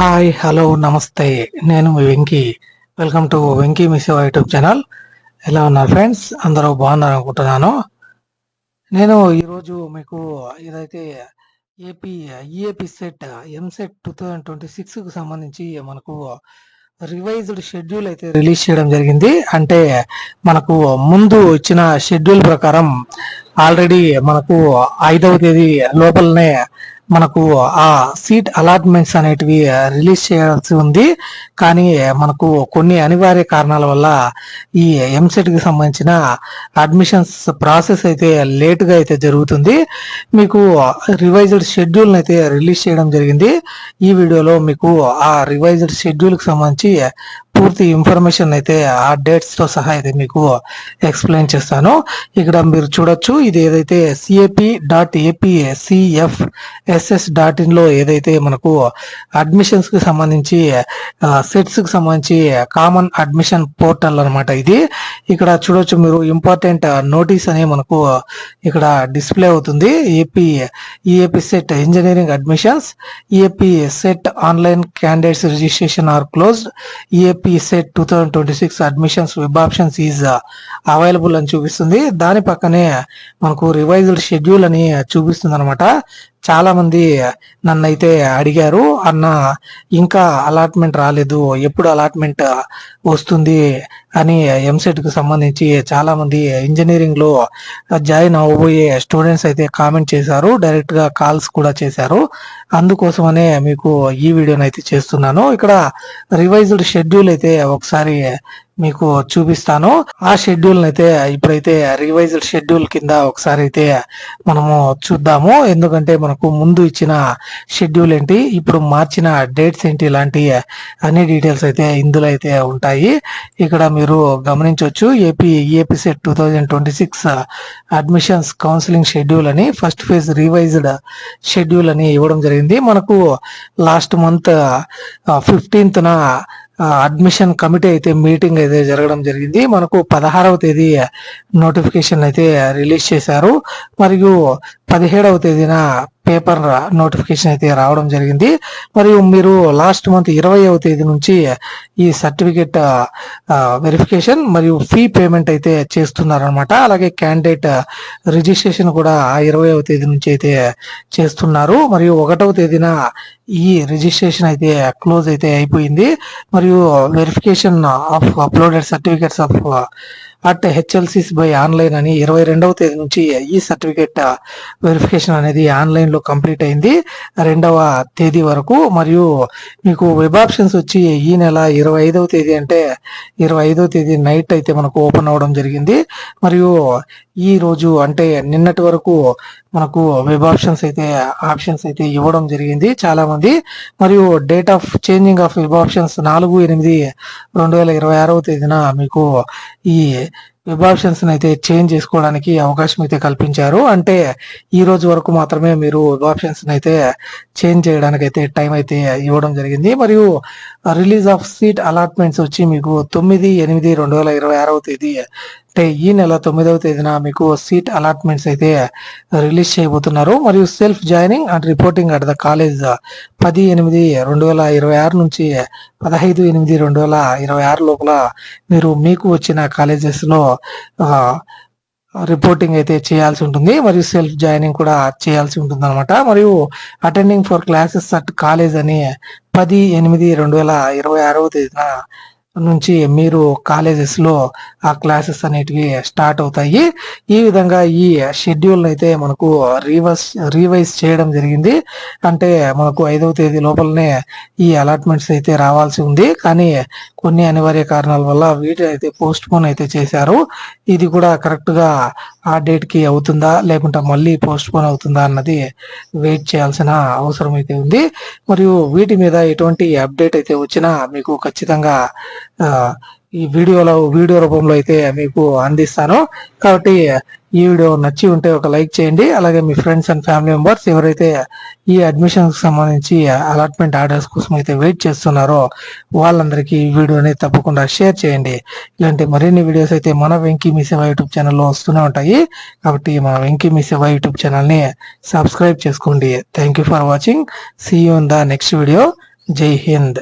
Hi hello namaste. నేను మీ Venky. Welcome to Venky Meeseva YouTube channel. ఎలా ఉన్నారు ఫ్రెండ్స్? అందరూ బాగున్నారు అనుకుంటున్నాను. నేను ఈరోజు మీకు ఏదైతే ఏపీ ఈఏపీ సెట్ ఎంసెట్ 2026కు సంబంధించి మనకు రివైజ్డ్ షెడ్యూల్ అయితే రిలీజ్ చేయడం జరిగింది. అంటే మనకు ముందు ఇచ్చిన షెడ్యూల్ ప్రకారం ఆల్రెడీ మనకు 5వ తేదీ లోపలనే మనకు ఆ సీట్ అలాట్మెంట్స్ అనేటివి రిలీజ్ చేయాల్సి ఉంది. కానీ మనకు కొన్ని అనివార్య కారణాల వల్ల ఈ ఎంసెట్ కి సంబంధించిన అడ్మిషన్స్ ప్రాసెస్ అయితే లేట్ గా అయితే జరుగుతుంది. మీకు రివైజ్డ్ షెడ్యూల్ అయితే రిలీజ్ చేయడం జరిగింది. ఈ వీడియోలో మీకు ఆ రివైజ్డ్ షెడ్యూల్ కి సంబంధించి పూర్తి ఇన్ఫర్మేషన్ అయితే ఆ డేట్స్ తో సహా అయితే మీకు ఎక్స్ప్లెయిన్ చేస్తాను. ఇక్కడ మీరు చూడొచ్చు, ఇది ఏదైతే CAP.AP.CFSS.in లో ఏదైతే మనకు అడ్మిషన్స్ కి సంబంధించి సెట్స్ కి సంబంధించి కామన్ అడ్మిషన్ పోర్టల్ అన్నమాట ఇది. ఇక్కడ చూడొచ్చు మీరు, ఇంపార్టెంట్ నోటీస్ అని మనకు ఇక్కడ డిస్ప్లే అవుతుంది. EAP set engineering admissions, EAP set online candidates registration are closed, EAP set 2026 admissions web options is available అని చూపిస్తుంది. దాని పక్కనే మనకు రివైజ్డ్ షెడ్యూల్ అని చూపిస్తుంది అనమాట. చాలా మంది నన్ను అయితే అడిగారు, అన్న ఇంకా అలాట్మెంట్ రాలేదు, ఎప్పుడు అలాట్మెంట్ వస్తుంది అని. ఎంసెట్ కు సంబంధించి చాలా మంది ఇంజనీరింగ్ లో జాయిన్ అవ్వబోయే స్టూడెంట్స్ అయితే కామెంట్ చేశారు, డైరెక్ట్ గా కాల్స్ కూడా చేశారు. అందుకోసమనే మీకు ఈ వీడియోని అయితే చేస్తున్నాను. ఇక్కడ రివైజ్డ్ షెడ్యూల్ అయితే ఒకసారి మీకు చూపిస్తాను. ఆ షెడ్యూల్ అయితే ఇప్పుడైతే రివైజ్డ్ షెడ్యూల్ కింద ఒకసారి అయితే మనము చూద్దాము. ఎందుకంటే మనకు ముందు ఇచ్చిన షెడ్యూల్ ఏంటి, ఇప్పుడు మార్చిన డేట్స్ ఏంటి, ఇలాంటి అన్ని డీటెయిల్స్ అయితే ఇందులో అయితే ఉంటాయి. ఇక్కడ మీరు గమనించవచ్చు, EAP set 2026 admissions counselling schedule అని ఫస్ట్ ఫేజ్ రివైజ్డ్ షెడ్యూల్ అని ఇవ్వడం జరిగింది. మనకు last month 15th admission committee అయితే మీటింగ్ అయితే జరగడం జరిగింది. మనకు 16వ తేదీ నోటిఫికేషన్ అయితే రిలీజ్ చేశారు. మరియు 17వ తేదీన పేపర్ నోటిఫికేషన్ అయితే రావడం జరిగింది. మరియు మీరు లాస్ట్ మంత్ 20వ తేదీ నుంచి ఈ సర్టిఫికేట్ వెరిఫికేషన్ మరియు ఫీ పేమెంట్ అయితే చేస్తున్నారనమాట. అలాగే క్యాండిడేట్ రిజిస్ట్రేషన్ కూడా 20వ తేదీ నుంచి అయితే చేస్తున్నారు. మరియు 1వ తేదీన ఈ రిజిస్ట్రేషన్ అయితే క్లోజ్ అయితే అయిపోయింది. మరియు verification of uploaded certificates of at హెచ్ఎల్సిస్ బై ఆన్లైన్ అని 22వ తేదీ నుంచి ఈ సర్టిఫికేట్ వెరిఫికేషన్ అనేది ఆన్లైన్ లో కంప్లీట్ అయింది 2వ తేదీ వరకు. మరియు మీకు వెబ్ ఆప్షన్స్ వచ్చి ఈ నెల 25వ తేదీ, అంటే 25వ తేదీ నైట్ అయితే మనకు ఓపెన్ అవడం జరిగింది. మరియు ఈ రోజు అంటే నిన్నటి వరకు మనకు వెబ్ ఆప్షన్స్ అయితే ఇవ్వడం జరిగింది చాలా మంది. మరియు date of changing of web options 4/8/2026వ తేదీన మీకు ఈ వెబ్ ఆప్షన్స్ అయితే చేంజ్ చేసుకోవడానికి అవకాశం అయితే కల్పించారు. అంటే ఈ రోజు వరకు మాత్రమే మీరు వెబ్ ఆప్షన్స్ అయితే చేంజ్ చేయడానికి అయితే టైం అయితే ఇవ్వడం జరిగింది. మరియు రిలీజ్ ఆఫ్ సీట్ అలాట్మెంట్స్ వచ్చి మీకు 9/8/2026వ తేదీ, అంటే ఈ నెల 9వ తేదీన మీకు సీట్ అలాట్మెంట్స్ అయితే రిలీజ్ చేయబోతున్నారు. మరియు self joining and reporting at the college 10/8/2026 నుంచి 15/8/2026 లోపల మీరు మీకు వచ్చిన కాలేజెస్ లో రిపోర్టింగ్ అయితే చేయాల్సి ఉంటుంది. మరియు సెల్ఫ్ జాయినింగ్ కూడా చేయాల్సి ఉంటుంది అనమాట. మరియు attending for classes at college అని 10/8/2026వ తేదీన నుంచి మీరు కాలేజెస్ లో ఆ క్లాసెస్ అనేటివి స్టార్ట్ అవుతాయి. ఈ విధంగా ఈ షెడ్యూల్ అయితే మనకు రివైజ్ చేయడం జరిగింది. అంటే మనకు 5వ తేదీ లోపలనే ఈ అలాట్మెంట్స్ అయితే రావాల్సి ఉంది. కానీ కొన్ని అనివార్య కారణాల వల్ల వీటి అయితే పోస్ట్ పోన్ అయితే చేశారు. ఇది కూడా కరెక్ట్ గా ఆ డేట్ కి అవుతుందా లేకుంటే మళ్ళీ పోస్ట్ పోన్ అవుతుందా అన్నది వెయిట్ చేయాల్సిన అవసరం అయితే ఉంది. మరియు వీటి మీద ఎటువంటి అప్డేట్ అయితే వచ్చినా మీకు ఖచ్చితంగా ఈ వీడియో రూపంలో అయితే మీకు అందిస్తాను. కాబట్టి ఈ వీడియో నచ్చి ఉంటే ఒక లైక్ చేయండి. అలాగే మీ ఫ్రెండ్స్ అండ్ ఫ్యామిలీ మెంబర్స్ ఎవరైతే ఈ అడ్మిషన్స్ సంబంధించి అలాట్మెంట్ ఆర్డర్స్ కోసం అయితే వెయిట్ చేస్తున్నారో వాళ్ళందరికీ ఈ వీడియోని తప్పకుండా షేర్ చేయండి. ఇలాంటి మరిన్ని వీడియోస్ అయితే మన వెంకీ మీ సేవ యూట్యూబ్ ఛానల్లో వస్తూనే ఉంటాయి. కాబట్టి మన వెంకీ మీ సేవ యూట్యూబ్ ఛానల్ని సబ్స్క్రైబ్ చేసుకోండి. Thank you for watching. See you in the next video. జై హింద్.